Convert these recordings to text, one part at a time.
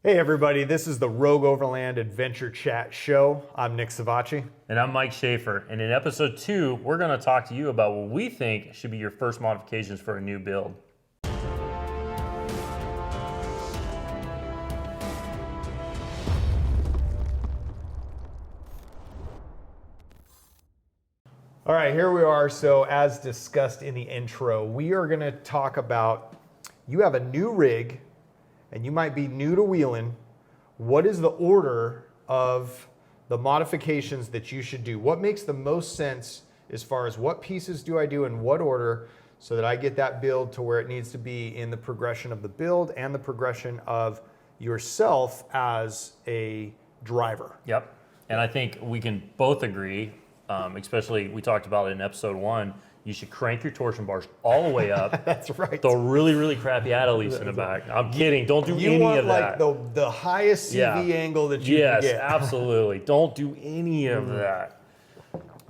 Hey everybody, this is the Rogue Overland Adventure Chat show. I'm Nick Savacci. And I'm Mike Schaefer. And in episode 2, we're going to talk to you about what we think should be your first modifications for a new build. All right, here we are. So as discussed in the intro, we are going to talk about, you have a new rig and you might be new to wheeling. What is the order of the modifications that you should do? What makes the most sense as far as what pieces do I do in what order so that I get that build to where it needs to be in the progression of the build and the progression of yourself as a driver? Yep. And I think we can both agree, especially we talked about it in episode 1, you should crank your torsion bars all the way up. That's right. Throw really, really crappy add-a-leafs in the back. I'm kidding. Don't do any of that. You want like the highest CV angle that you can get. Yes, absolutely. Don't do any of that.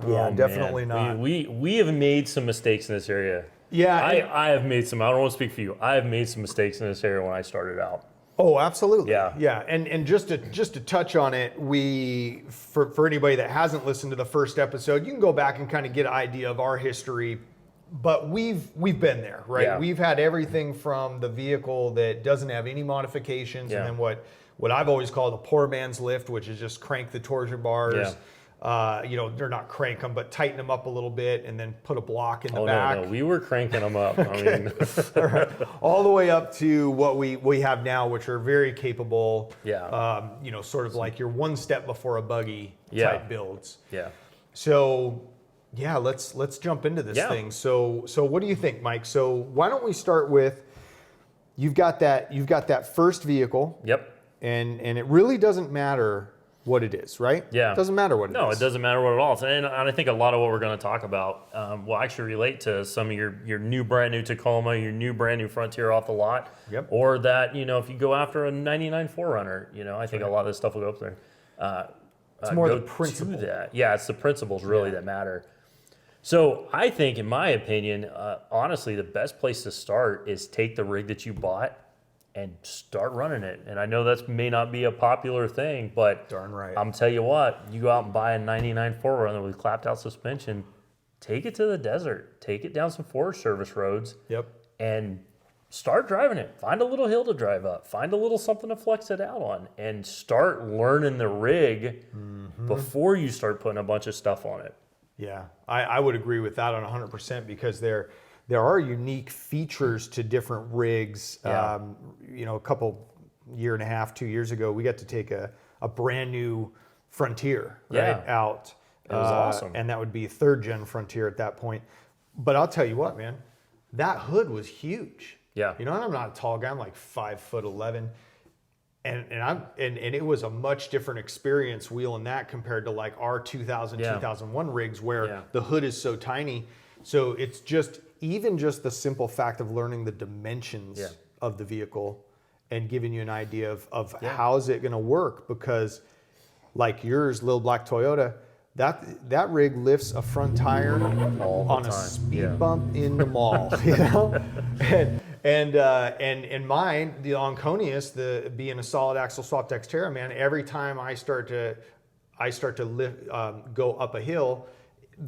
Yeah, Oh, definitely man. not. We have made some mistakes in this area. Yeah. I have made some, I don't want to speak for you. I have made some mistakes in this area when I started out. Oh, absolutely. Yeah. Yeah. And just to touch on it, for anybody that hasn't listened to the first episode, you can go back and kind of get an idea of our history. But we've been there, right? Yeah. We've had everything from the vehicle that doesn't have any modifications, and then what I've always called a poor man's lift, which is just crank the torsion bars. Yeah. They're not crank them, but tighten them up a little bit, and then put a block in the back. No, we were cranking them up. Okay. I mean, All right. All the way up to what we have now, which are very capable. Yeah. Sort of like your one step before a buggy type builds. yeah. So, yeah, let's jump into this thing. So what do you think, Mike? So why don't we start with you've got that first vehicle. Yep. And it really doesn't matter what it is, right? Yeah. It doesn't matter what it is. No, it doesn't matter what at all. And I think a lot of what we're going to talk about will actually relate to some of your new brand new Tacoma, your new brand new Frontier off the lot. Yep. Or that, if you go after a 99 4Runner, I think a lot of this stuff will go up there. It's more the principle. To that. Yeah, it's the principles really that matter. So I think, in my opinion, honestly, the best place to start is take the rig that you bought and start running it. And I know that may not be a popular thing, but darn right. I'm tell you what, you go out and buy a 99 4Runner with clapped out suspension, take it to the desert, take it down some Forest Service roads, and start driving it. Find a little hill to drive up, find a little something to flex it out on, and start learning the rig before you start putting a bunch of stuff on it. Yeah, I would agree with that on 100% because there are unique features to different rigs. Yeah. A couple year and a half, 2 years ago, we got to take a brand new Frontier out. It was awesome. And that would be 3rd gen Frontier at that point. But I'll tell you what, man, that hood was huge. Yeah. And I'm not a tall guy. I'm like 5'11", and it was a much different experience wheeling that compared to like our 2000, 2001 rigs where the hood is so tiny. So it's even just the simple fact of learning the dimensions of the vehicle and giving you an idea of how is it going to work, because like yours, Little Black Toyota, that rig lifts a front tire on a speed bump in the mall, and mine, the Onconius, being a solid axle swapped Xterra, man, every time I start to lift, go up a hill,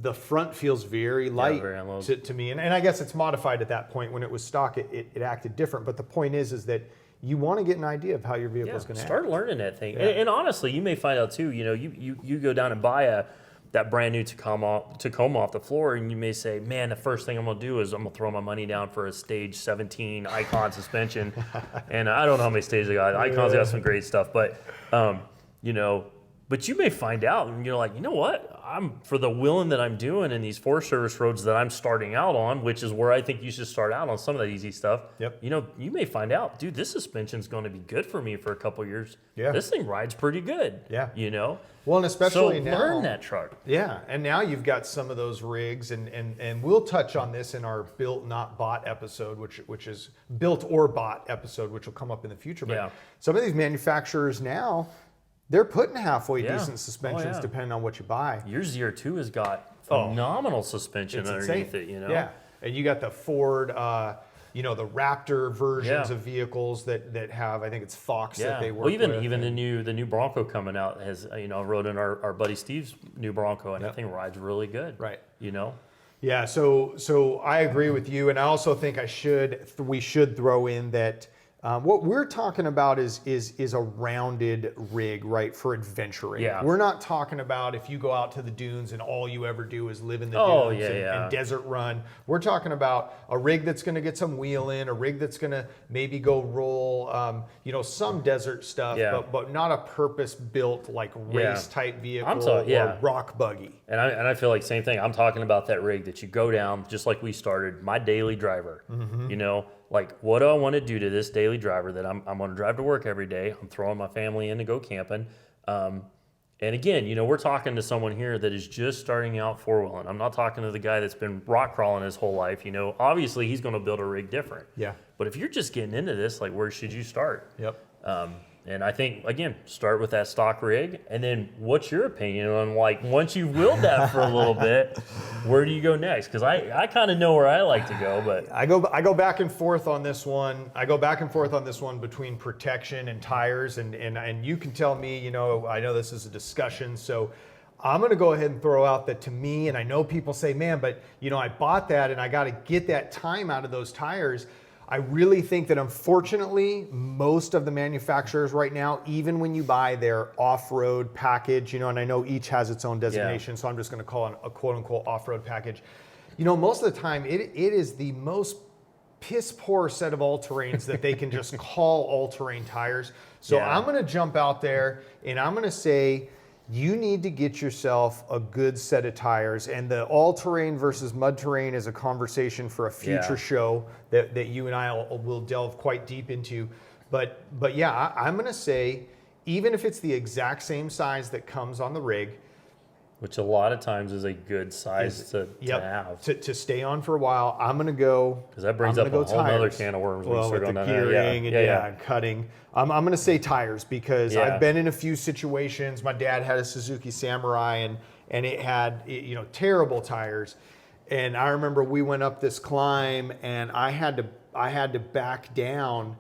the front feels very light to me. And I guess it's modified at that point. When it was stock, it acted different. But the point is that you want to get an idea of how your vehicle is going to act. Start learning that thing. And honestly, you may find out too, you go down and buy that brand new Tacoma off the floor, and you may say, man, the first thing I'm going to do is I'm going to throw my money down for a stage 17 Icon suspension. And I don't know how many stages they got. Icon's got some great stuff, but but you may find out and you're like, you know what? I'm for the wheeling that I'm doing in these Forest Service roads that I'm starting out on, which is where I think you should start out on some of that easy stuff. Yep. You may find out, dude, this suspension's going to be good for me for a couple of years. Yeah. This thing rides pretty good. Yeah. Well, and especially so now, learn that truck. Yeah, and now you've got some of those rigs, and we'll touch on this in our built not bought episode, which is built or bought episode, which will come up in the future. But some of these manufacturers now, they're putting halfway decent suspensions depending on what you buy. Your ZR2 has got phenomenal suspension underneath it, Yeah, and you got the Ford the Raptor versions of vehicles that have, I think it's Fox that they work with. Even the new Bronco coming out has, I rode in our buddy Steve's new Bronco, and that thing rides really good. Right. Yeah, so I agree with you, and I also think we should throw in that what we're talking about is a rounded rig, right, for adventuring. Yeah. We're not talking about if you go out to the dunes and all you ever do is live in the dunes and desert run. We're talking about a rig that's going to get some wheeling, a rig that's going to maybe go roll, some desert stuff, but not a purpose-built like race type vehicle or rock buggy. And I feel like same thing. I'm talking about that rig that you go down, just like we started, my daily driver. Like, what do I want to do to this daily driver that I'm going to drive to work every day? I'm throwing my family in to go camping. And again, we're talking to someone here that is just starting out four-wheeling. I'm not talking to the guy that's been rock crawling his whole life. Obviously he's going to build a rig different. Yeah. But if you're just getting into this, like, where should you start? Yep. And I think, again, start with that stock rig. And then what's your opinion on, like, once you've wheeled that for a little bit, where do you go next? Because I kind of know where I like to go, but I go back and forth on this one. Between protection and tires, and you can tell me, I know this is a discussion, so I'm going to go ahead and throw out that to me, and I know people say, man, but I bought that and I got to get that time out of those tires. I really think that unfortunately, most of the manufacturers right now, even when you buy their off-road package, and I know each has its own designation, so I'm just going to call it a quote-unquote off-road package. Most of the time, it is the most piss-poor set of all-terrains that they can just call all-terrain tires. So I'm going to jump out there, and I'm going to say, you need to get yourself a good set of tires, and the all-terrain versus mud terrain is a conversation for a future show that you and I will delve quite deep into. But I'm going to say, even if it's the exact same size that comes on the rig, which a lot of times is a good size to have. To stay on for a while, I'm going to go... Because that brings up a whole other can of worms. Well, with the gearing and cutting. I'm going to say tires because I've been in a few situations. My dad had a Suzuki Samurai and it had terrible tires. And I remember we went up this climb and I had to back down.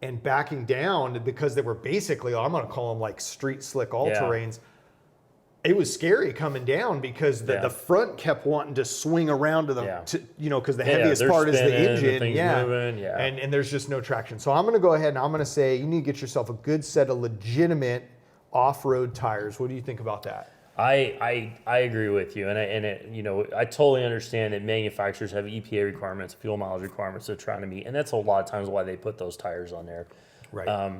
And backing down because they were basically, I'm going to call them like street slick all-terrains. It was scary coming down because the front kept wanting to swing around to the, because the heaviest part is the engine. And there's just no traction. So I'm going to go ahead and I'm going to say you need to get yourself a good set of legitimate off-road tires. What do you think about that? I agree with you, and I totally understand that manufacturers have EPA requirements, fuel mileage requirements they're trying to meet, and that's a lot of times why they put those tires on there. Right.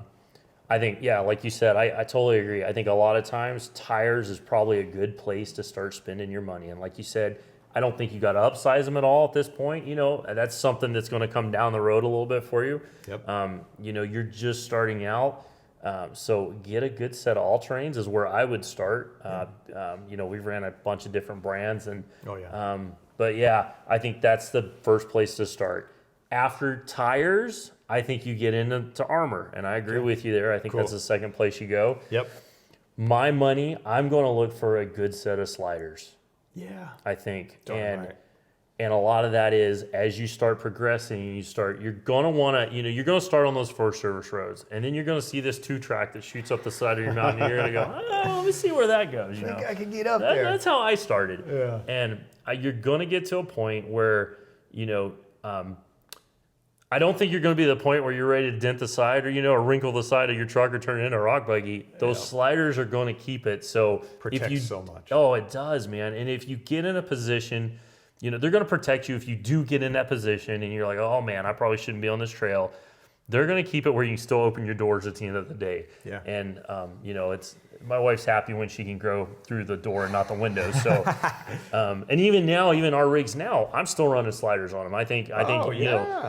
I think, like you said, I totally agree. I think a lot of times tires is probably a good place to start spending your money. And like you said, I don't think you got to upsize them at all at this point. That's something that's going to come down the road a little bit for you. Yep. You're just starting out. So get a good set of all-terrains is where I would start. We've ran a bunch of different brands. But I think that's the first place to start. After tires, I think you get into armor, and I agree with you there. I think that's the second place you go. Yep. My money, I'm going to look for a good set of sliders. Yeah. I think. And a lot of that is as you start progressing, you're going to want to, you're going to start on those Forest Service roads, and then you're going to see this 2-track that shoots up the side of your mountain, and you're going to go, let me see where that goes. I think I can get up there. That's how I started. Yeah. And you're going to get to a point where, I don't think you're going to be at the point where you're ready to dent the side or wrinkle the side of your truck or turn it into a rock buggy. Those sliders are going to keep it. So protects so much. Oh, it does, man. And if you get in a position, they're going to protect you if you do get in that position and you're like, oh man, I probably shouldn't be on this trail. They're going to keep it where you can still open your doors at the end of the day. Yeah. And it's my wife's happy when she can go through the door and not the window. So, and even now, even our rigs now, I'm still running sliders on them. I think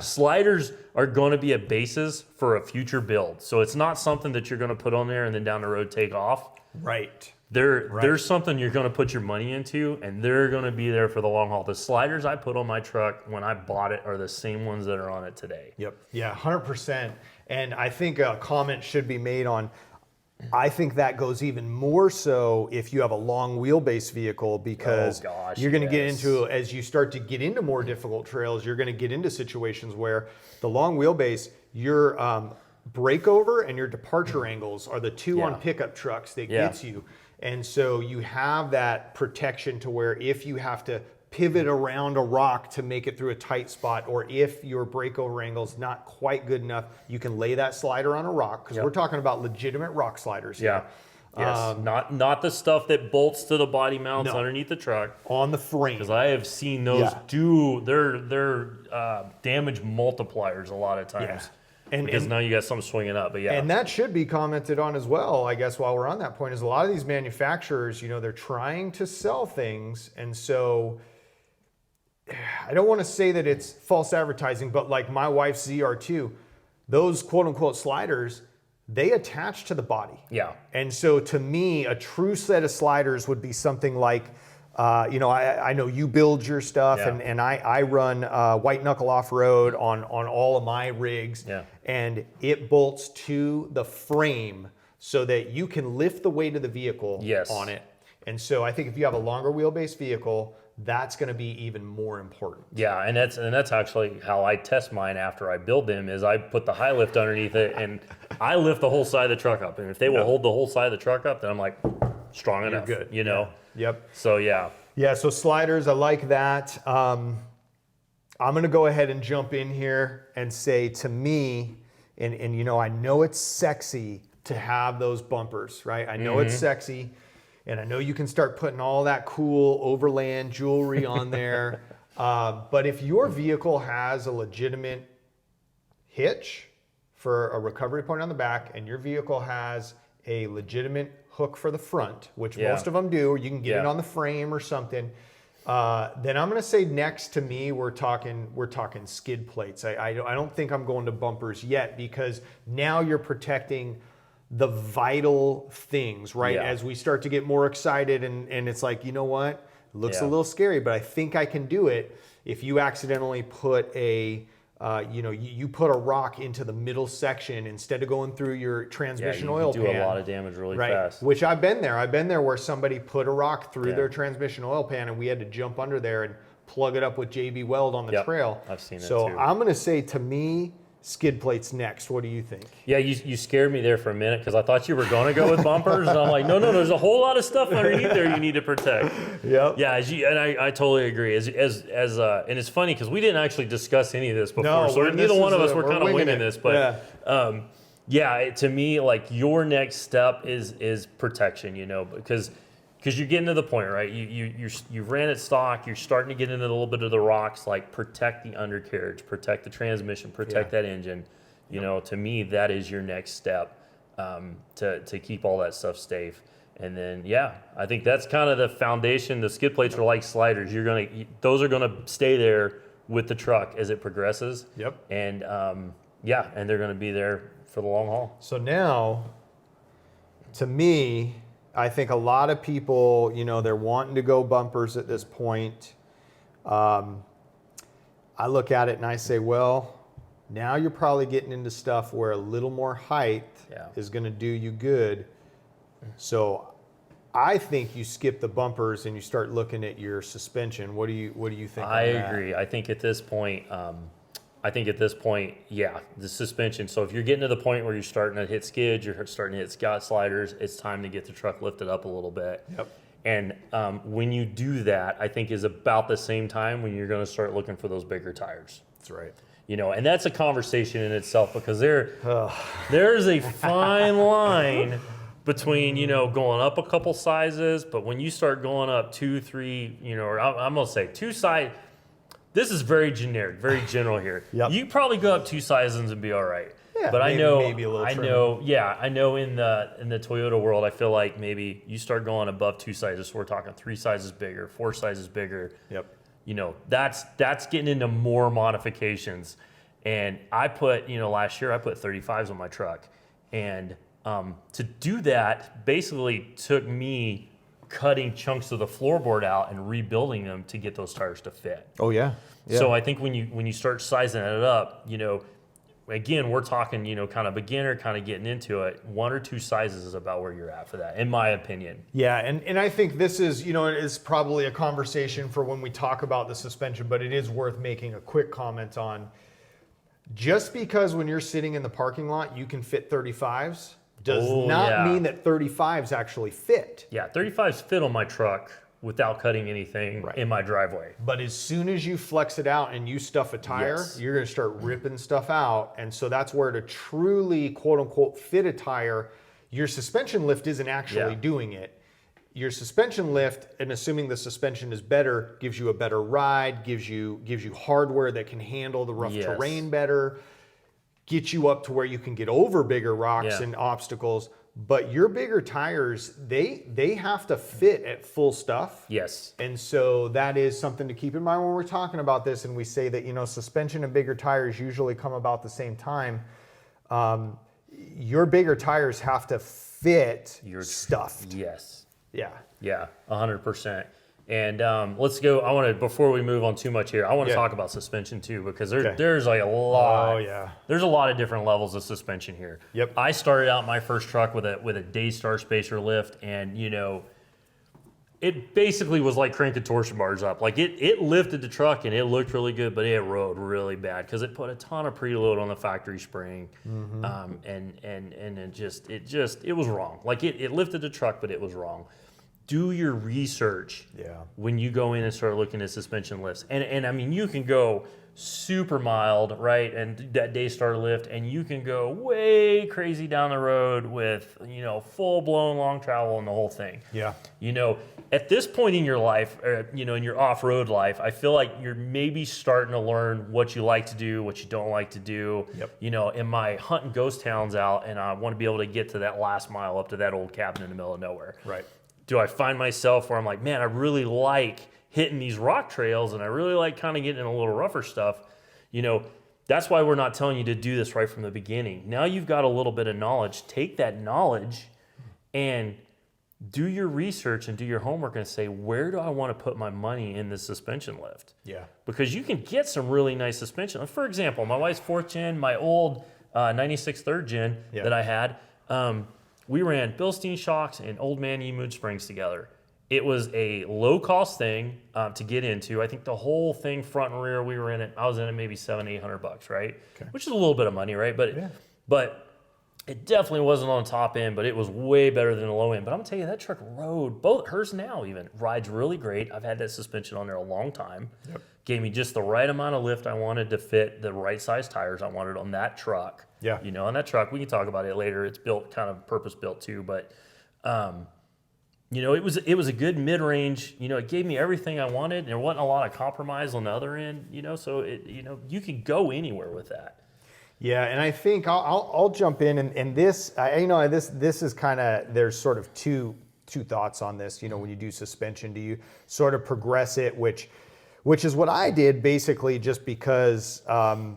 sliders are going to be a basis for a future build. So it's not something that you're going to put on there and then down the road take off. Right. There's something you're going to put your money into, and they're going to be there for the long haul. The sliders I put on my truck when I bought it are the same ones that are on it today. Yep. Yeah, 100%. And I think a comment should be made on, I think that goes even more so if you have a long wheelbase vehicle, because you're going to get into, as you start to get into more difficult trails, you're going to get into situations where the long wheelbase, your breakover and your departure angles are the two on pickup trucks that gets you. And so you have that protection to where if you have to pivot around a rock to make it through a tight spot, or if your breakover angle is not quite good enough, you can lay that slider on a rock, because we're talking about legitimate rock sliders here. Yes, not the stuff that bolts to the body mounts underneath the truck. On the frame. Because I have seen those they're damage multipliers a lot of times. Because now you got something swinging up, but And that should be commented on as well, I guess, while we're on that point, is a lot of these manufacturers, you know, they're trying to sell things, and so I don't want to say that it's false advertising, but like my wife's ZR2, those quote unquote sliders, they attach to the body. Yeah. And so to me, a true set of sliders would be something like, you know, I know you build your stuff, and I run white knuckle off-road on all of my rigs, and it bolts to the frame so that you can lift the weight of the vehicle on it. And so I think if you have a longer wheelbase vehicle, that's going to be even more important. Yeah, and that's actually how I test mine after I build them, is I put the high lift underneath it, and I lift the whole side of the truck up. And if they will hold the whole side of the truck up, then I'm like, strong enough. You're good. You know? Yep. So, yeah. Yeah, so sliders, I like that. I'm going to go ahead and jump in here and say, to me, and you know, I know it's sexy to have those bumpers, right? I know it's sexy. And I know you can start putting all that cool overland jewelry on there. But if your vehicle has a legitimate hitch for a recovery point on the back, and your vehicle has a legitimate hook for the front, which most of them do, or you can get it on the frame or something, then I'm going to say next to me, we're talking skid plates. I don't think I'm going to bumpers yet, because now you're protecting the vital things, right? As we start to get more excited, and it's like, you know what? It looks a little scary, but I think I can do it. If you accidentally put a, you know, you put a rock into the middle section instead of going through your transmission oil pan. You do a lot of damage really fast. Which I've been there. I've been there where somebody put a rock through their transmission oil pan, and we had to jump under there and plug it up with JB Weld on the trail. I've seen it so too. I'm going to say, to me, skid plates next. What do you think? Yeah, you scared me there for a minute, because I thought you were going to go with bumpers, and I'm like, no, there's a whole lot of stuff underneath there you need to protect. Yep. Yeah, and I totally agree. And it's funny because we didn't actually discuss any of this before, so neither one of us were kind of winging this, but to me, like, your next step is protection, you know, because you're getting to the point, right? You ran it stock. You're starting to get into a little bit of the rocks. Like, protect the undercarriage, protect the transmission, protect that engine. You know, to me, that is your next step to keep all that stuff safe. And then, I think that's kind of the foundation. The skid plates are like sliders. Those are gonna stay there with the truck as it progresses. Yep. And and they're gonna be there for the long haul. So now, to me, I think a lot of people, you know, they're wanting to go bumpers at this point. I look at it and I say, well, now you're probably getting into stuff where a little more height is going to do you good. So I think you skip the bumpers and you start looking at your suspension. What do you think? I agree. I think at this point, the suspension. So if you're getting to the point where you're starting to hit skids, you're starting to hit sliders, it's time to get the truck lifted up a little bit. Yep. And when you do that, I think is about the same time when you're going to start looking for those bigger tires. That's right. You know, and that's a conversation in itself, because there's a fine line between, you know, going up a couple sizes, but when you start going up 2, 3, you know, or I'm going to say 2 size. This is very generic, very general here. You probably go up 2 sizes and be all right. Yeah, but maybe a little I know in the Toyota world, I feel like maybe you start going above 2 sizes. So we're talking 3 sizes bigger, 4 sizes bigger. Yep. You know, that's getting into more modifications. And I put, you know, last year I put 35s on my truck, and to do that basically took me cutting chunks of the floorboard out and rebuilding them to get those tires to fit. Oh yeah. So I think when you start sizing it up, you know, again, we're talking, kind of beginner, kind of getting into it. 1 or 2 sizes is about where you're at for that, in my opinion. Yeah, and I think this is, it is probably a conversation for when we talk about the suspension, but it is worth making a quick comment on. Just because when you're sitting in the parking lot, you can fit 35s, does not mean that 35s actually fit. Yeah, 35s fit on my truck without cutting anything in my driveway. But as soon as you flex it out and you stuff a tire, you're going to start ripping stuff out. And so that's where to truly, quote unquote, fit a tire, your suspension lift isn't actually doing it. Your suspension lift, and assuming the suspension is better, gives you a better ride, gives you hardware that can handle the rough terrain better, get you up to where you can get over bigger rocks and obstacles. But your bigger tires, they have to fit at full stuff. Yes. And so that is something to keep in mind when we're talking about this, and we say that, suspension and bigger tires usually come about the same time. Your bigger tires have to fit your stuff. Yes. Yeah. Yeah, 100%. And let's go. I want to, before we move on too much here, I want to talk about suspension too, because there's like a lot. Oh yeah. There's a lot of different levels of suspension here. Yep. I started out my first truck with a Daystar spacer lift, and it basically was like cranking torsion bars up. Like it lifted the truck and it looked really good, but it rode really bad because it put a ton of preload on the factory spring, and it was wrong. Like it lifted the truck, but it was wrong. Do your research when you go in and start looking at suspension lifts. And I mean, you can go super mild, right? And that Daystar lift, and you can go way crazy down the road with, full-blown long travel and the whole thing. Yeah. At this point in your life, in your off-road life, I feel like you're maybe starting to learn what you like to do, what you don't like to do. Yep. Am I hunting ghost towns out and I want to be able to get to that last mile up to that old cabin in the middle of nowhere? Right. Do I find myself where I'm like, man, I really like hitting these rock trails and I really like kind of getting in a little rougher stuff? That's why we're not telling you to do this right from the beginning. Now you've got a little bit of knowledge. Take that knowledge and do your research and do your homework and say, where do I want to put my money in this suspension lift? Yeah. Because you can get some really nice suspension. For example, my wife's 4th gen, my old 96 3rd gen that I had, we ran Bilstein shocks and Old Man Mood springs together. It was a low-cost thing to get into. I think the whole thing, front and rear, I was in it maybe $700-800, right? Okay. Which is a little bit of money, right? But it definitely wasn't on the top end, but it was way better than the low end. But I'm gonna tell you, that truck rode, both hers now even, rides really great. I've had that suspension on there a long time. Yep. Gave me just the right amount of lift I wanted to fit the right size tires I wanted on that truck. Yeah. On that truck, we can talk about it later. It's built kind of purpose built too, but it was a good mid-range. It gave me everything I wanted, and there wasn't a lot of compromise on the other end. So you can go anywhere with that. Yeah, and I think I'll jump in, and this this is kind of, there's sort of two thoughts on this. When you do suspension, do you sort of progress it, which is what I did basically, just because I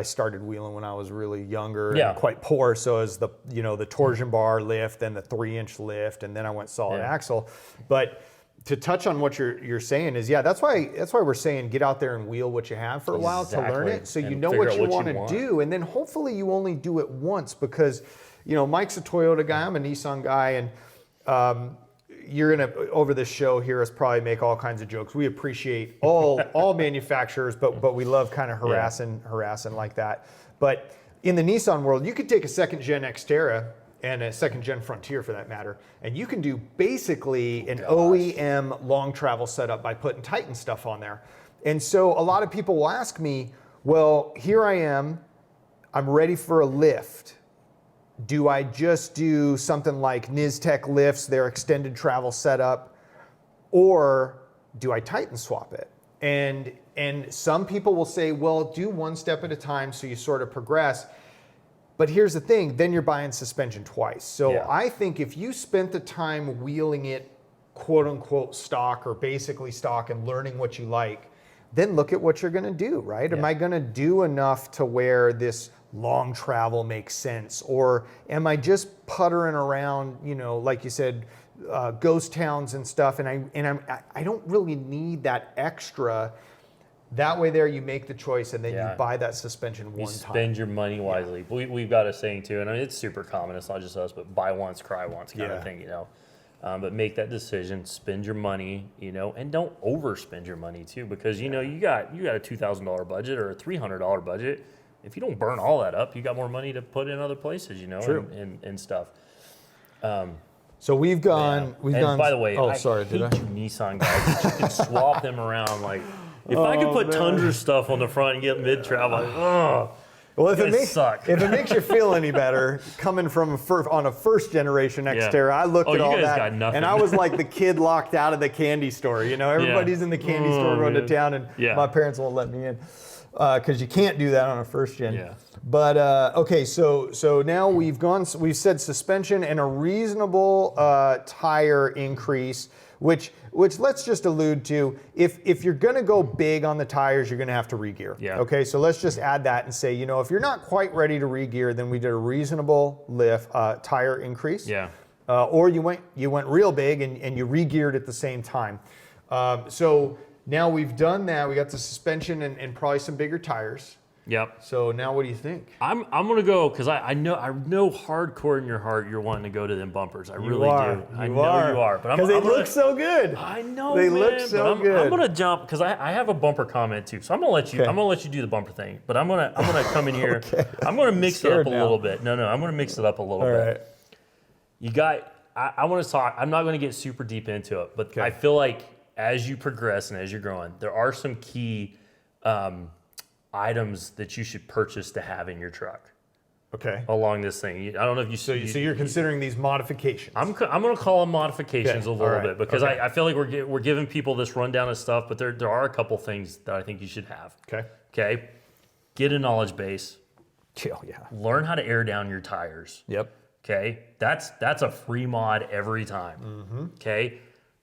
started wheeling when I was really younger and quite poor. So as the torsion bar lift and the 3-inch lift, and then I went solid axle. But to touch on what you're saying is, that's why we're saying get out there and wheel what you have for a while to learn it, so you know what you want to do, and then hopefully you only do it once, because Mike's a Toyota guy, I'm a Nissan guy, and you're gonna, over this show, hear us probably make all kinds of jokes. We appreciate all manufacturers, but we love kind of harassing like that. But in the Nissan world, you could take a 2nd gen Xterra and a 2nd gen Frontier for that matter, and you can do basically an OEM long travel setup by putting Titan stuff on there. And so a lot of people will ask me, well, here I am, I'm ready for a lift. Do I just do something like Niztec lifts, their extended travel setup, or do I Titan swap it? And some people will say, well, do one step at a time so you sort of progress. But here's the thing, then you're buying suspension twice. So I think if you spent the time wheeling it quote unquote stock or basically stock and learning what you like, then look at what you're gonna do, right? Am I gonna do enough to where this long travel makes sense? Or am I just puttering around, like you said, ghost towns and stuff, and I don't really need that extra That way there you make the choice and then you buy that suspension one time. Spend your money wisely. We've got a saying too, and I mean, it's super common. It's not just us, but buy once, cry once kind of thing, you know. But make that decision, spend your money, you know, and don't overspend your money too, because you know you got a $2,000 budget or a $300 budget. If you don't burn all that up, you got more money to put in other places, you know, and stuff. So we've gone. By the way, I hate you Nissan guys. You can swap them around. Like if I could put Tundra stuff on the front and get mid travel, like, oh. Well, if it makes you feel any better, coming from on a first generation Xterra, I looked at all that, and I was like the kid locked out of the candy store. You know, everybody's in the candy store going to town, and my parents won't let me in because you can't do that on a first gen. Yeah. But okay, so now we've said suspension and a reasonable tire increase, which let's just allude to. If you're going to go big on the tires, you're going to have to re-gear. Yeah. Okay, so let's just add that and say, you know, if you're not quite ready to re-gear, then we did a reasonable tire increase. Yeah. Or you went real big and you re-geared at the same time. So now we've done that. We got the suspension and probably some bigger tires. Yep. So now what do you think? I'm gonna go because I know hardcore in your heart you're wanting to go to them bumpers. I really do. I know you are. But because they look so good. I know they look so good. I'm gonna jump because I have a bumper comment too. So I'm gonna let you do the bumper thing. But I'm gonna come in here. I'm gonna mix it up a little bit. No, I'm gonna mix it up a little bit. Right. You got. I want to talk. I'm not gonna get super deep into it, but I feel like as you progress and as you're growing, there are some key items that you should purchase to have in your truck. Okay. Along this thing, I don't know if you. So you're considering these modifications. I'm going to call them modifications a little bit because I feel like we're giving people this rundown of stuff, but there are a couple things that I think you should have. Okay. Get a knowledge base. Yeah. Learn how to air down your tires. Yep. Okay. That's a free mod every time. Mm-hmm. Okay.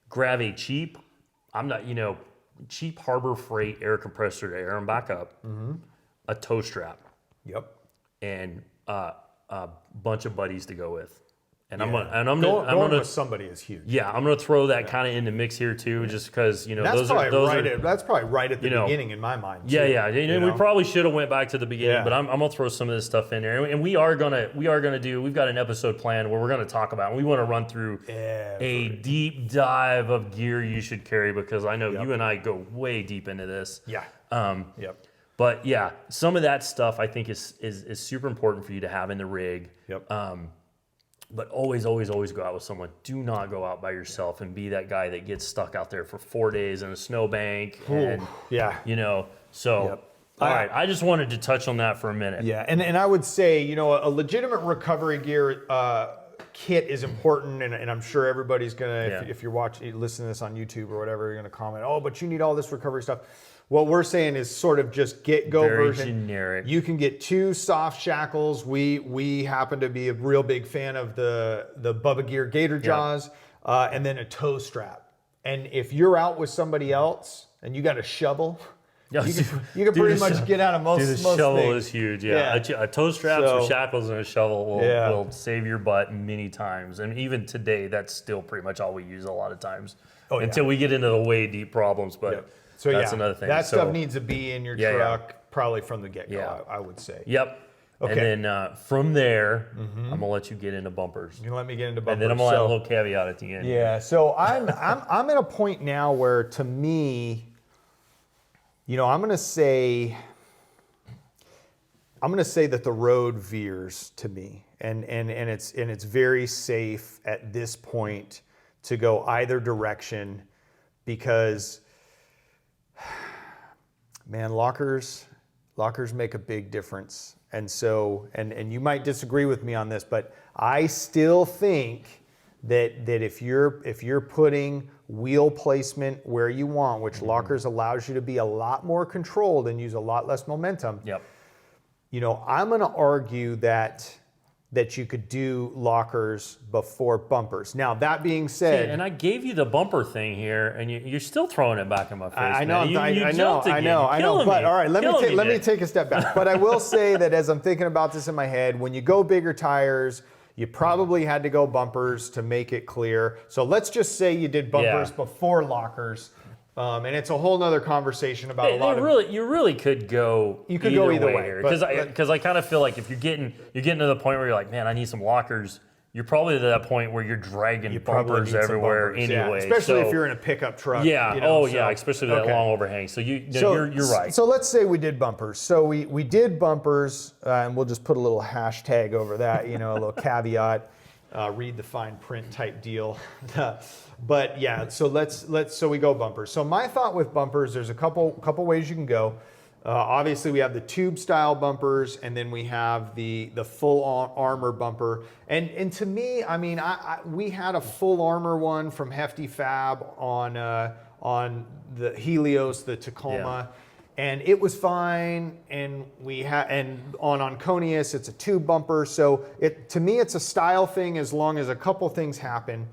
Grab a cheap. Cheap Harbor Freight air compressor to air them back up, a tow strap, and a bunch of buddies to go with. And I'm gonna with somebody is huge. Yeah, I'm gonna throw that kind of in the mix here too, just because that's probably right at the beginning in my mind. Too, we probably should have went back to the beginning, but I'm gonna throw some of this stuff in there, and we've got an episode planned where we're gonna talk about, and we want to run through a deep dive of gear you should carry because I know you and I go way deep into this. But yeah, some of that stuff I think is super important for you to have in the rig. But always go out with someone. Do not go out by yourself and be that guy that gets stuck out there for 4 days in a snowbank. All right. I just wanted to touch on that for a minute. Yeah, and I would say, a legitimate recovery gear kit is important, and I'm sure everybody's gonna, if you're listening to this on YouTube or whatever, you're gonna comment, oh, but you need all this recovery stuff. What we're saying is sort of just get-go version. Very generic. You can get 2 soft shackles. We happen to be a real big fan of the Bubba Gear Gator Jaws, and then a tow strap. And if you're out with somebody else and you got a shovel, you can pretty much get out of most things. The shovel is huge, A tow strap, some shackles, and a shovel will save your butt many times. And even today, that's still pretty much all we use a lot of times. Until we get into the way deep problems, but... So that's another thing. That stuff needs to be in your truck probably from the get-go, I would say. Yep. Okay. And then from there, I'm gonna let you get into bumpers. You're gonna let me get into bumpers. And then I'm gonna add a little caveat at the end. Yeah. So I'm at a point now where, to me, I'm gonna say that the road veers to me, and it's very safe at this point to go either direction because. Man, lockers make a big difference. And so, and you might disagree with me on this, but I still think that if you're putting wheel placement where you want, which lockers allows you to be a lot more controlled and use a lot less momentum. I'm going to argue that you could do lockers before bumpers. Now, that being said... and I gave you the bumper thing here, and you're still throwing it back in my face. I know. I know. But all right, let me take a step back. But I will say that as I'm thinking about this in my head, when you go bigger tires, you probably had to go bumpers to make it clear. So let's just say you did bumpers before lockers. And it's a whole nother conversation about a lot of. You really could go. You could go either way because I kind of feel like if you're getting to the point where you're like, man, I need some lockers. You're probably to that point where you're dragging bumpers everywhere anyway. Yeah. Especially if you're in a pickup truck. Yeah. Especially with that long overhang. So you're right. So let's say we did bumpers. So we did bumpers, and we'll just put a little hashtag over that. A little caveat. Read the fine print type deal. But yeah, so we go bumpers. So my thought with bumpers, there's a couple ways you can go. Obviously, we have the tube style bumpers, and then we have the full armor bumper. And to me, I mean, we had a full armor one from Hefty Fab on the Helios, the Tacoma, and it was fine. And on Onconius, it's a tube bumper. So to me, it's a style thing. As long as a couple things happen,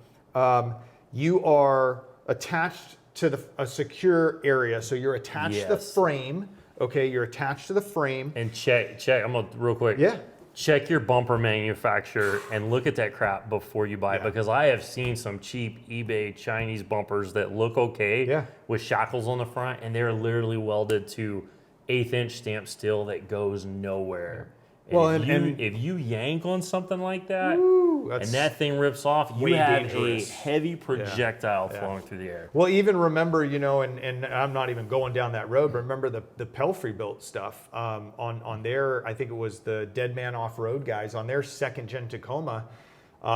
you are attached to a secure area. So you're attached to the frame. Okay, you're attached to the frame. And check. I'm gonna real quick. Yeah. Check your bumper manufacturer and look at that crap before you buy it, because I have seen some cheap eBay Chinese bumpers that look okay with shackles on the front, and they're literally welded to 1/8 inch stamped steel that goes nowhere. And if you yank on something like that, and that thing rips off, you have dangerous. A heavy projectile flowing through the air. Well, even remember, and I'm not even going down that road, but remember the Pelfrey built stuff on their, I think it was the Dead Man Off-Road guys, on their 2nd gen Tacoma,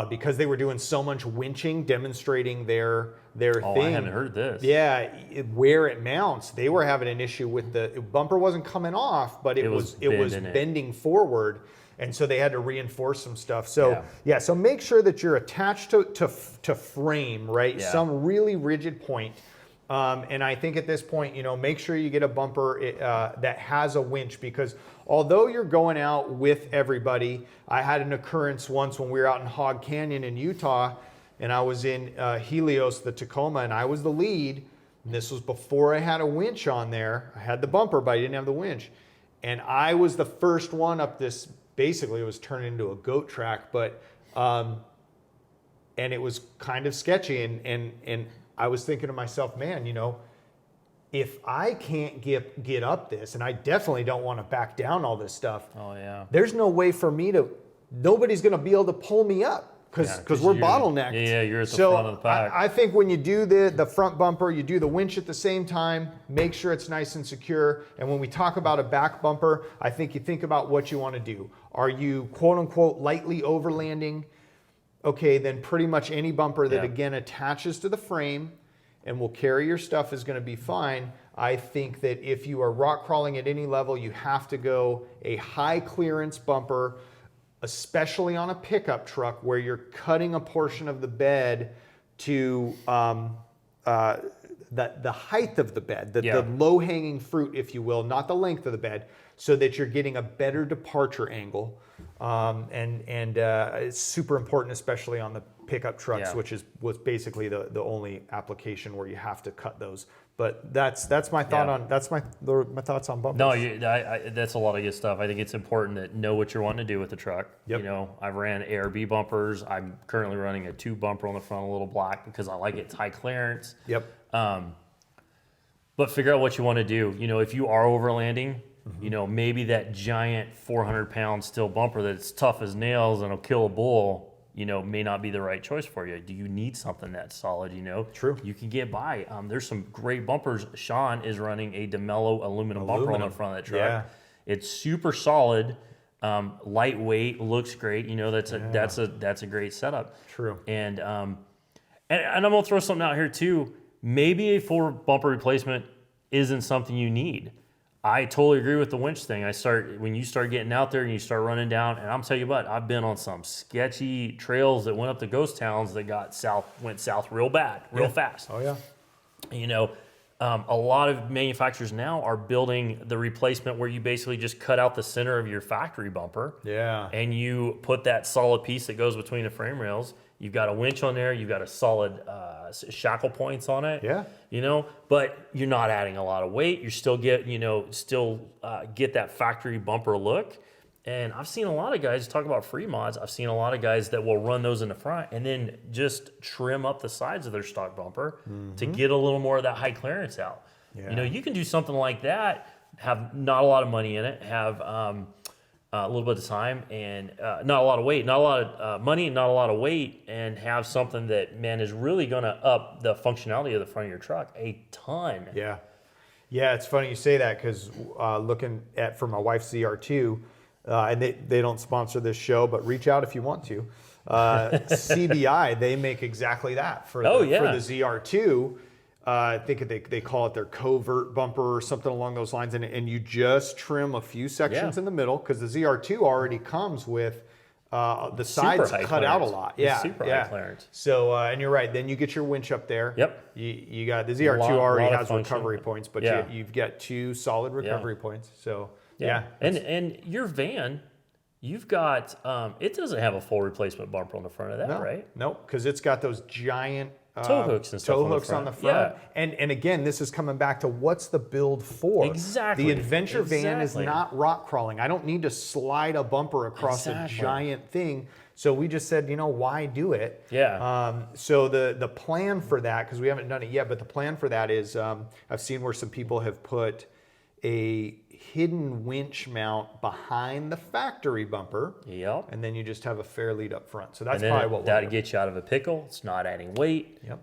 because they were doing so much winching, demonstrating their thing. I haven't heard this. Yeah, where it mounts, they were having an issue with the bumper wasn't coming off, but it was bending forward. And so they had to reinforce some stuff. So so make sure that you're attached to frame, right? Yeah. Some really rigid point. And I think at this point, make sure you get a bumper that has a winch, because although you're going out with everybody, I had an occurrence once when we were out in Hog Canyon in Utah, and I was in Helios, the Tacoma, and I was the lead. And this was before I had a winch on there. I had the bumper, but I didn't have the winch. And I was the first one up this. Basically, it was turned into a goat track, but and it was kind of sketchy. And I was thinking to myself, man, if I can't get up this, and I definitely don't want to back down all this stuff. Oh yeah. There's no way for me nobody's going to be able to pull me up because we're bottlenecked. Yeah, you're at the front of the pack. I think when you do the front bumper, you do the winch at the same time, make sure it's nice and secure. And when we talk about a back bumper, I think you think about what you want to do. Are you quote unquote lightly overlanding? Okay, then pretty much any bumper that again attaches to the frame and will carry your stuff is going to be fine. I think that if you are rock crawling at any level, you have to go a high clearance bumper, especially on a pickup truck where you're cutting a portion of the bed to the height of the bed, the low-hanging fruit, if you will, not the length of the bed, so that you're getting a better departure angle. And it's super important, especially on the pickup trucks, which was basically the only application where you have to cut those. But that's my thought on my thoughts on bumpers. No, that's a lot of good stuff. I think it's important to know what you're wanting to do with the truck. Yep. I've ran ARB bumpers. I'm currently running a tube bumper on the front, a little black, because I like it. It's high clearance. Yep. But figure out what you want to do. If you are overlanding, maybe that giant 400-pound steel bumper that's tough as nails and will kill a bull, may not be the right choice for you. Do you need something that's solid, True. You can get by. There's some great bumpers. Sean is running a DeMello aluminum bumper on the front of that truck. Yeah. It's super solid, lightweight, looks great. That's a great setup. True. And I'm gonna throw something out here too. Maybe a full bumper replacement isn't something you need. I totally agree with the winch thing. When you start getting out there and you start running down, and I'm telling you what, I've been on some sketchy trails that went up to ghost towns that went south real bad, real fast. Oh yeah. A lot of manufacturers now are building the replacement where you basically just cut out the center of your factory bumper. Yeah. And you put that solid piece that goes between the frame rails. You've got a winch on there. You've got a solid shackle points on it. Yeah. But you're not adding a lot of weight. You still get, get that factory bumper look. And I've seen a lot of guys talk about free mods. I've seen a lot of guys that will run those in the front and then just trim up the sides of their stock bumper to get a little more of that high clearance out. Yeah. You know, you can do something like that, have not a lot of money in it, have a little bit of time and not a lot of weight, not a lot of money, not a lot of weight, and have something that, man, is really going to up the functionality of the front of your truck a ton. Yeah. Yeah, it's funny you say that because looking at for my wife's ZR2, and they don't sponsor this show, but reach out if you want to. CBI, they make exactly that for the ZR2. I think they call it their covert bumper or something along those lines, and you just trim a few sections in the middle because the ZR2 already comes with the sides cut out a lot. Yeah, super high clearance. So and you're right. Then you get your winch up there. Yep. You got the ZR2 already has recovery points, but you've got 2 solid recovery points. So and your van, you've got it doesn't have a full replacement bumper on the front of that, right? Nope, because it's got those giant tow hooks and stuff on the front. Yeah. And again, this is coming back to what's the build for? Exactly. The adventure van is not rock crawling. I don't need to slide a bumper across a giant thing. So we just said, why do it? Yeah. So the plan for that, because we haven't done it yet, but the plan for that is I've seen where some people have put a hidden winch mount behind the factory bumper. Yep. And then you just have a fair lead up front. So that's probably what that'll get you out of a pickle. It's not adding weight. Yep.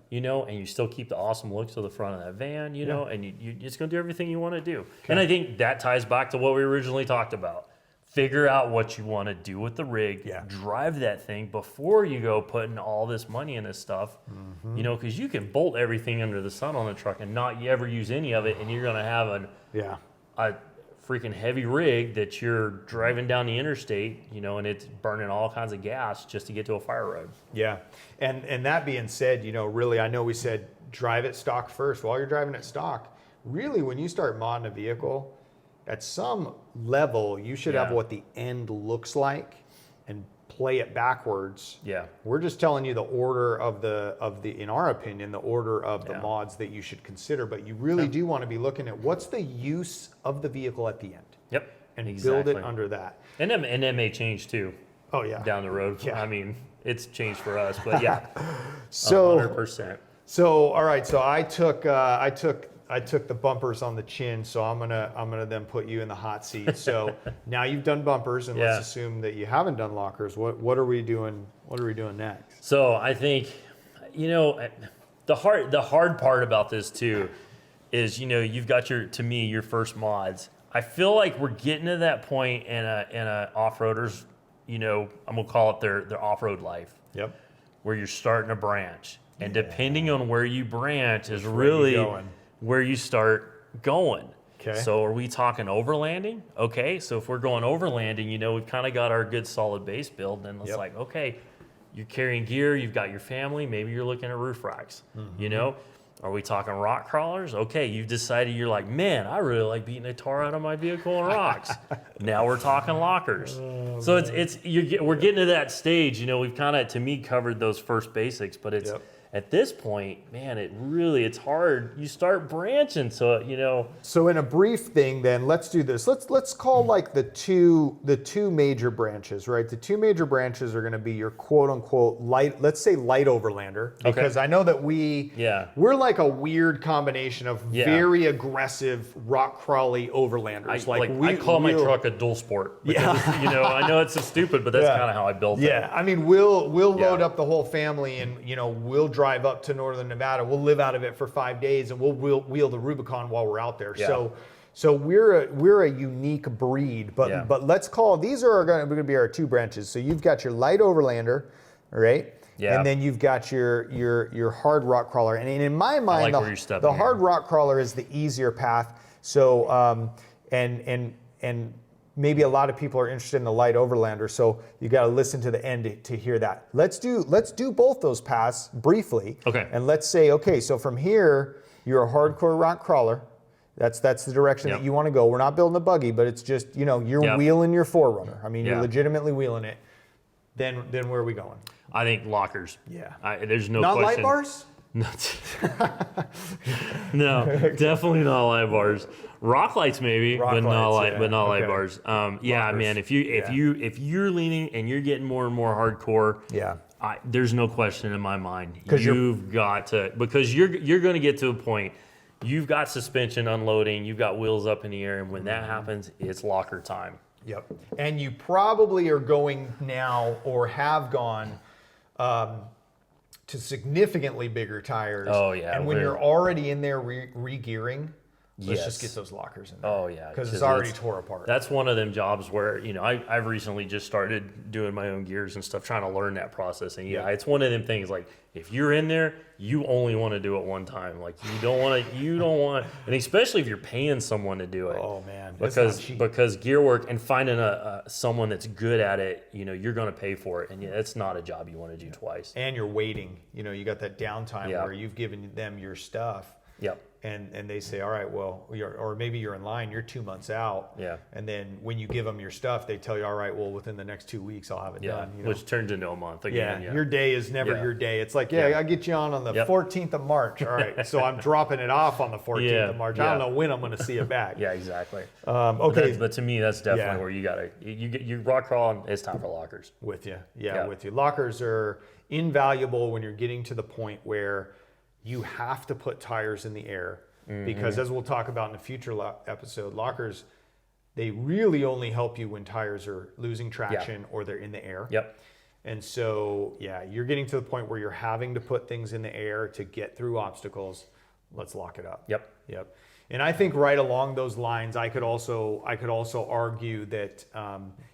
And you still keep the awesome looks of the front of that van, and you're just going to do everything you want to do. Okay. And I think that ties back to what we originally talked about. Figure out what you want to do with the rig. Yeah. Drive that thing before you go putting all this money in this stuff. Because you can bolt everything under the sun on the truck and not ever use any of it, and you're going to have a freaking heavy rig that you're driving down the interstate, and it's burning all kinds of gas just to get to a fire road. Yeah. And that being said, really, I know we said drive it stock first. While you're driving it stock, really, when you start modding a vehicle, at some level, you should have what the end looks like and play it backwards. Yeah. We're just telling you the order of the in our opinion, the order of the mods that you should consider, but you really do want to be looking at what's the use of the vehicle at the end. Yep. And build it under that. And that may change too. Oh yeah. Down the road. Yeah. I mean, it's changed for us, but So 100%. So all right, so I took the bumpers on the chin, so I'm gonna then put you in the hot seat. So now you've done bumpers, and let's assume that you haven't done lockers. What are we doing? What are we doing next? So I think, the hard part about this too is you've got your first mods. I feel like we're getting to that point in a off-roader's, I'm gonna call it their off-road life. Yep. Where you're starting to branch, and depending on where you branch is really where you start going. Okay. So are we talking overlanding? Okay. So if we're going overlanding, we've kind of got our good solid base build. Then it's like, okay, you're carrying gear, you've got your family, maybe you're looking at roof racks. Are we talking rock crawlers? Okay, you've decided you're like, man, I really like beating a tar out of my vehicle on rocks. Now we're talking lockers. So we're getting to that stage. We've kind of, to me, covered those first basics, but it's at this point, man, it's hard. You start branching, so So in a brief thing, then let's do this. Let's call like the two major branches, right? The two major branches are going to be your quote unquote light. Let's say light overlander, because I know that we're like a weird combination of very aggressive rock crawly overlanders. I call my truck a dual sport. Because I know it's so stupid, but that's kind of how I built it. Yeah, I mean we'll load up the whole family, and we'll drive up to northern Nevada. We'll live out of it for 5 days, and we'll wheel the Rubicon while we're out there. Yeah. So we're a unique breed, but let's call these are going to be our two branches. So you've got your light overlander, right? Yeah. And then you've got your hard rock crawler. And in my mind, the hard rock crawler is the easier path. So and maybe a lot of people are interested in the light overlander, so you got to listen to the end to hear that. Let's do both those paths briefly. Okay. And let's say, okay, so from here, you're a hardcore rock crawler. That's the direction that you want to go. We're not building a buggy, but it's just, you're wheeling your 4Runner. I mean, you're legitimately wheeling it. Then where are we going? I think lockers. Yeah. There's no not question. light bars? No, definitely not light bars. Rock lights maybe, but not light bars. Yeah, man. If you're leaning and you're getting more and more hardcore, there's no question in my mind. You've got to, because you're going to get to a point. You've got suspension unloading. You've got wheels up in the air, and when that happens, it's locker time. Yep. And you probably are going now, or have gone, to significantly bigger tires. Oh yeah. And when you're already in there re-gearing, let's just get those lockers in there. Oh yeah. Because it's already tore apart. That's one of them jobs where, I've recently just started doing my own gears and stuff, trying to learn that process. And it's one of them things, like, if you're in there, you only want to do it one time. Like, you don't want to, and especially if you're paying someone to do it. Oh man. Because gear work and finding someone that's good at it, you're going to pay for it. And it's not a job you want to do twice. And you're waiting, you got that downtime where you've given them your stuff. Yep. And they say, all right, well, or maybe you're in line, you're 2 months out. Yeah. And then when you give them your stuff, they tell you, all right, well, within the next 2 weeks, I'll have it done. Which turns into a month again. Yeah. Your day is never your day. It's like, I get you on the 14th of March. All right. So I'm dropping it off on the 14th of March. I don't know when I'm going to see it back. Yeah, exactly. Okay. But to me, that's definitely where you rock crawl, and it's time for lockers. With you. Yeah, with you. Lockers are invaluable when you're getting to the point where you have to put tires in the air. Because as we'll talk about in a future episode, lockers, they really only help you when tires are losing traction or they're in the air. Yep. And so, you're getting to the point where you're having to put things in the air to get through obstacles. Let's lock it up. Yep. And I think right along those lines, I could also argue that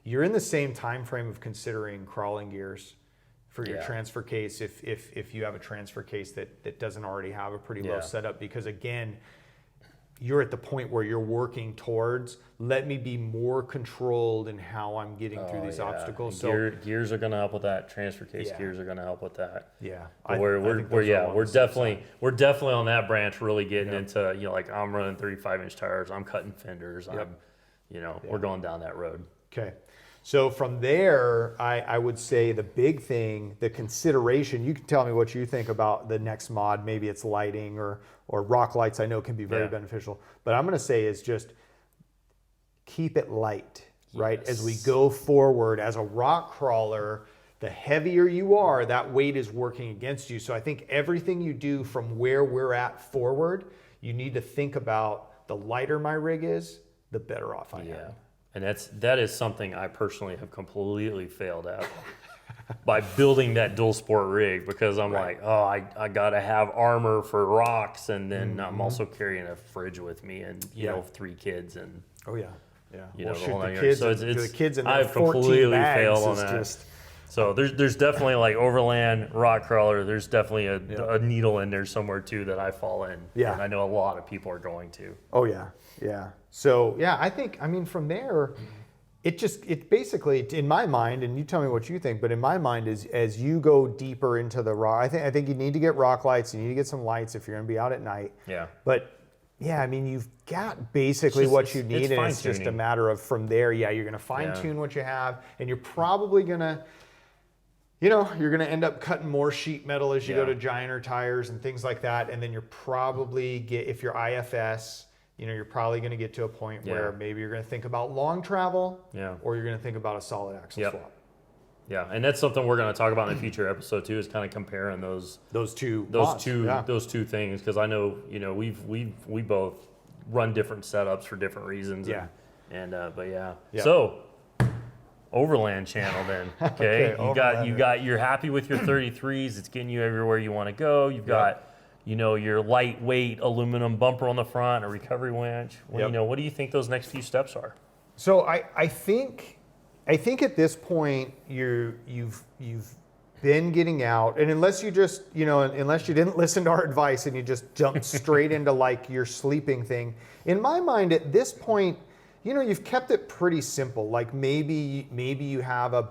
you're in the same time frame of considering crawling gears for your transfer case, if you have a transfer case that doesn't already have a pretty low setup, because again, you're at the point where you're working towards, let me be more controlled in how I'm getting through these obstacles. So gears are going to help with that. Transfer case gears are going to help with that. Yeah, we're definitely on that branch, really getting into, like, I'm running 35-inch tires, I'm cutting fenders, we're going down that road. Okay. So from there, I would say the big thing, the consideration, you can tell me what you think about the next mod. Maybe it's lighting or rock lights, I know can be very beneficial. But I'm going to say is just keep it light, right? As we go forward, as a rock crawler, the heavier you are, that weight is working against you. So I think everything you do from where we're at forward, you need to think about the lighter my rig is, the better off I am. And that is something I personally have completely failed at by building that dual sport rig, because I'm like, I got to have armor for rocks, and then I'm also carrying a fridge with me, and 3 kids, and the kids in I've 14 completely bags failed on that. So there's definitely, like, overland rock crawler, there's definitely a needle in there somewhere too that I fall in. Yeah. And I know a lot of people are going to. Oh yeah. So I think, from there, it basically, in my mind, and you tell me what you think, but in my mind is, as you go deeper into the rock, I think you need to get rock lights, you need to get some lights if you're going to be out at night. Yeah. But you've got basically what you need, and it's just a matter of from there, you're going to fine tune what you have, and you're probably going to, you're going to end up cutting more sheet metal as you go to gianter tires and things like that. And then you're probably if you're IFS, you're probably going to get to a point where maybe you're going to think about long travel, or you're going to think about a solid axle swap. Yeah, and that's something we're going to talk about in a future episode too, is kind of comparing those two things, because I know we both run different setups for different reasons. So Overland channel then. Okay. You're happy with your 33s, it's getting you everywhere you want to go. You've got your lightweight aluminum bumper on the front, a recovery winch. What do you think those next few steps are? So I think at this point you've been getting out, and unless you just unless you didn't listen to our advice and you just jumped straight into like your sleeping thing, in my mind at this point, you've kept it pretty simple. Like maybe you have a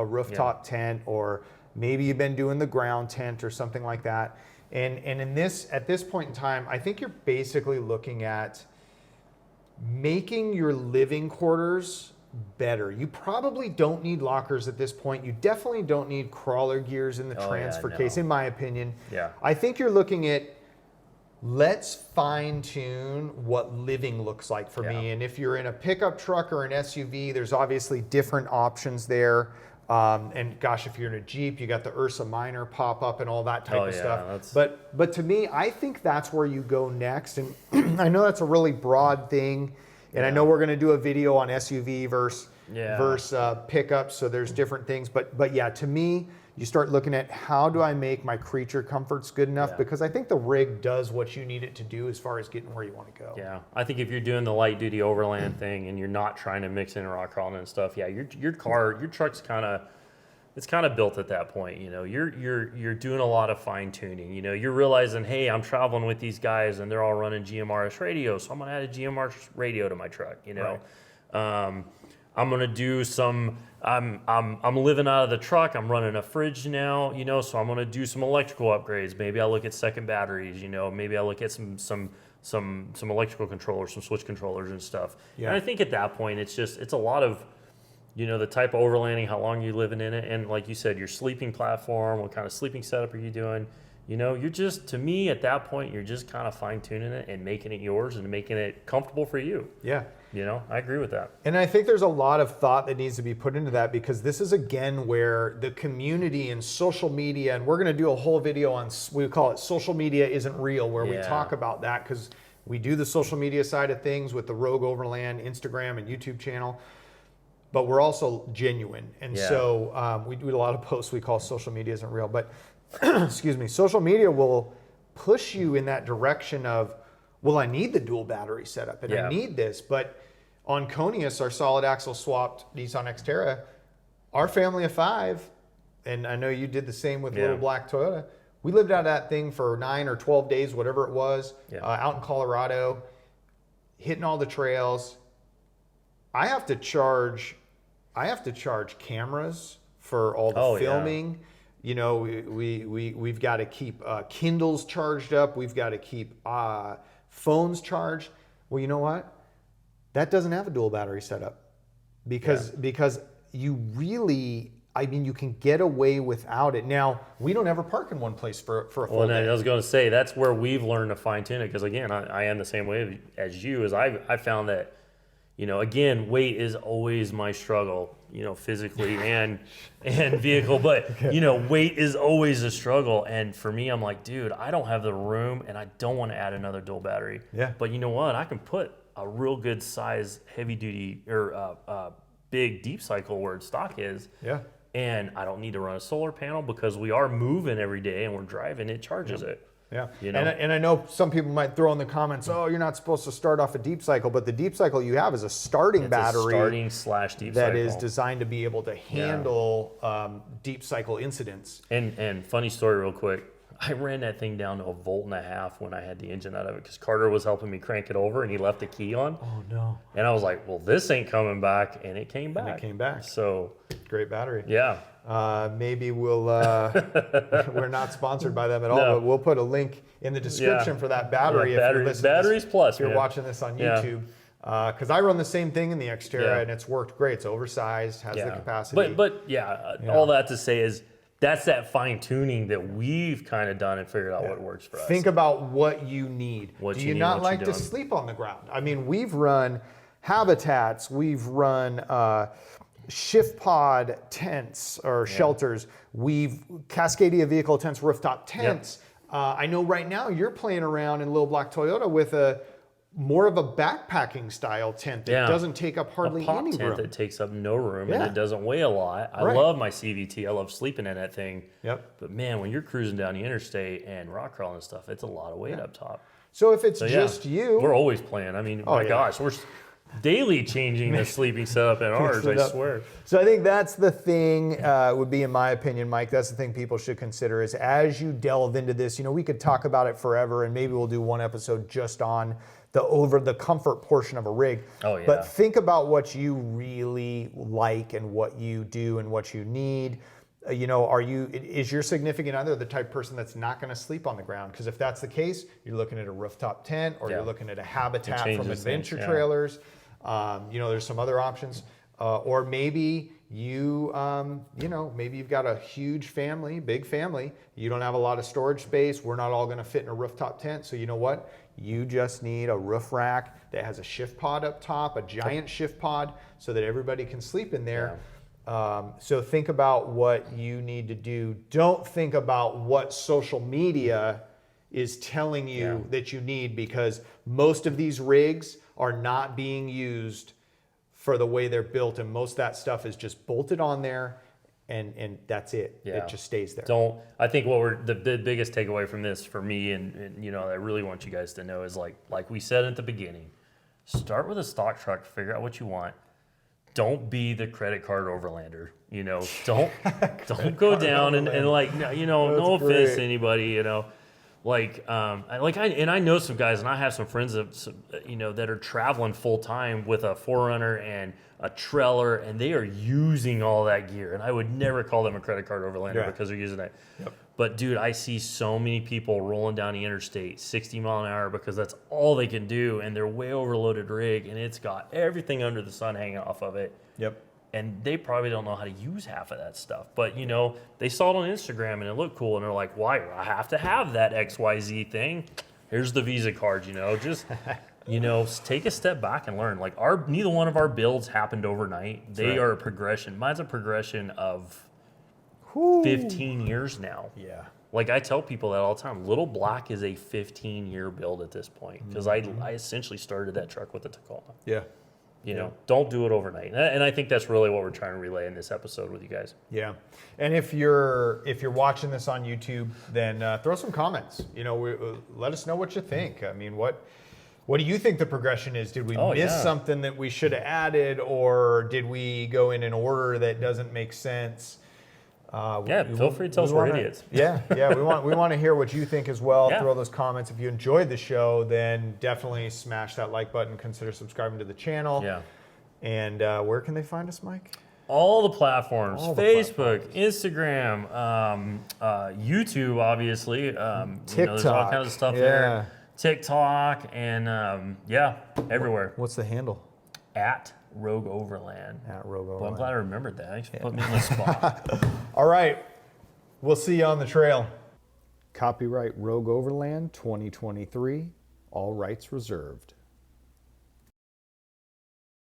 rooftop tent, or maybe you've been doing the ground tent or something like that. And at this point in time, I think you're basically looking at making your living quarters better. You probably don't need lockers at this point. You definitely don't need crawler gears in the transfer case, in my opinion. Yeah. I think you're looking at, let's fine tune what living looks like for me. And if you're in a pickup truck or an SUV, there's obviously different options there. And gosh, if you're in a Jeep, you got the Ursa Minor pop up and all that type of stuff. But to me, I think that's where you go next. And I know that's a really broad thing. And I know we're going to do a video on SUV versus pickups. So there's different things. But yeah, to me, you start looking at how do I make my creature comforts good enough? Because I think the rig does what you need it to do as far as getting where you want to go. Yeah, I think if you're doing the light duty overland thing and you're not trying to mix in rock crawling and stuff, your truck's kind of built at that point. You know, you're doing a lot of fine tuning. You know, you're realizing, hey, I'm traveling with these guys and they're all running GMRS radio, so I'm gonna add a GMRS radio to my truck. You know, I'm gonna do some. I'm living out of the truck. I'm running a fridge now, you know, so I'm gonna do some electrical upgrades. Maybe I look at second batteries, you know. Maybe I look at some electrical controllers, some switch controllers and stuff. Yeah. And I think at that point, it's a lot of, you know, the type of overlanding, how long you're living in it, and like you said, your sleeping platform. What kind of sleeping setup are you doing? You know, to me at that point, you're just kind of fine tuning it and making it yours and making it comfortable for you. Yeah. You know, I agree with that. And I think there's a lot of thought that needs to be put into that, because this is again where the community and social media, and we're going to do a whole video on, we call it Social Media Isn't Real, where we talk about that, because we do the social media side of things with the Rogue Overland Instagram and YouTube channel, but we're also genuine. And so we do a lot of posts we call Social Media Isn't Real, but excuse me, social media will push you in that direction of, well, I need the dual battery setup and I need this. But on Conius, our solid axle swapped Nissan Xterra, our family of 5, and I know you did the same with Little Black Toyota, we lived out of that thing for 9 or 12 days, whatever it was, out in Colorado, hitting all the trails. I have to charge cameras for all the filming. You know, we've got to keep Kindles charged up. We've got to keep phones charged. Well, you know what? That doesn't have a dual battery setup because you really, I mean, you can get away without it. Now, we don't ever park in one place for a full day. I was going to say, that's where we've learned to fine tune it, because again, I am the same way as you. As I found that, you know, again, weight is always my struggle, you know, physically and vehicle, but you know, weight is always a struggle. And for me, I'm like, dude, I don't have the room and I don't want to add another dual battery. Yeah. But you know what? I can put a real good size heavy duty or big deep cycle where its stock is. Yeah. And I don't need to run a solar panel because we are moving every day and we're driving, it charges it. Yeah, you know? And I know some people might throw in the comments, oh, you're not supposed to start off a deep cycle, but the deep cycle you have is a starting battery. Starting / deep that cycle. Is designed to be able to handle deep cycle incidents. And funny story real quick, I ran that thing down to 1.5 volts when I had the engine out of it because Carter was helping me crank it over and he left the key on. Oh no. And I was like, well, this ain't coming back, and it came back. And it came back. So great battery. Yeah. Maybe we'll, we're not sponsored by them at all, but we'll put a link in the description for that battery. Batteries plus, if you're watching this on YouTube. Because I run the same thing in the Xterra and it's worked great. It's oversized, has the capacity. But all that to say is that's that fine tuning that we've kind of done and figured out what works for us. Think about what you need. Do you not like to sleep on the ground? I mean, we've run habitats, we've run shift pod tents or shelters. We've Cascadia vehicle tents, rooftop tents. I know right now you're playing around in Little Black Toyota with a more of a backpacking style tent that doesn't take up hardly any room. Tent that takes up no room and it doesn't weigh a lot. I love my CVT. I love sleeping in that thing. Yep. But man, when you're cruising down the interstate and rock crawling and stuff, it's a lot of weight up top. So if it's just you, we're always playing. I mean, my gosh, we're daily changing the sleeping setup in ours, I swear. So I think that's the thing, would be in my opinion, Mike, that's the thing people should consider is as you delve into this, you know, we could talk about it forever and maybe we'll do one episode just on the comfort portion of a rig. Oh, yeah. But think about what you really like and what you do and what you need. You know, is your significant other the type of person that's not going to sleep on the ground? Because if that's the case, you're looking at a rooftop tent or you're looking at a habitat from adventure trailers. You know, there's some other options. or maybe you, maybe you've got a huge family, big family. You don't have a lot of storage space. We're not all going to fit in a rooftop tent. So you know what? You just need a roof rack that has a shift pod up top, a giant shift pod, so that everybody can sleep in there. So think about what you need to do. Don't think about what social media is telling you that you need, because most of these rigs are not being used for the way they're built, and most of that stuff is just bolted on there, and that's it. It just stays there. I think what the biggest takeaway from this for me, and I really want you guys to know is like we said at the beginning, start with a stock truck, figure out what you want. Don't be the credit card overlander. Don't go down and no offense to anybody, I know some guys, and I have some friends that are traveling full time with a 4Runner and a trailer, and they are using all that gear. And I would never call them a credit card overlander because they're using that. Yep. But dude, I see so many people rolling down the interstate 60 mile an hour because that's all they can do, and they're way overloaded rig, and it's got everything under the sun hanging off of it. Yep. And they probably don't know how to use half of that stuff. But, they saw it on Instagram and it looked cool. And they're like, why? I have to have that XYZ thing. Here's the Visa card, just, take a step back and learn. Like, neither one of our builds happened overnight. They are a progression. Mine's a progression of 15 years now. Yeah. Like, I tell people that all the time. Little Black is a 15-year build at this point. Because I essentially started that truck with the Tacoma. Yeah. Don't do it overnight. And I think that's really what we're trying to relay in this episode with you guys. Yeah. And if you're watching this on YouTube, then throw some comments. Let us know what you think. I mean, what do you think the progression is? Did we miss something that we should have added, or did we go in an order that doesn't make sense? Feel free to tell us we're idiots. We want to hear what you think as well. Throw those comments. If you enjoyed the show, then definitely smash that like button. Consider subscribing to the channel. Yeah. And where can they find us, Mike? All the platforms: Facebook, Instagram, YouTube, obviously. TikTok. There's all kinds of stuff there. TikTok and everywhere. What's the handle? At Rogue Overland. At Rogue Overland. Well, I'm glad I remembered that. Thanks for putting me in the spot. All right. We'll see you on the trail. Copyright Rogue Overland 2023. All rights reserved.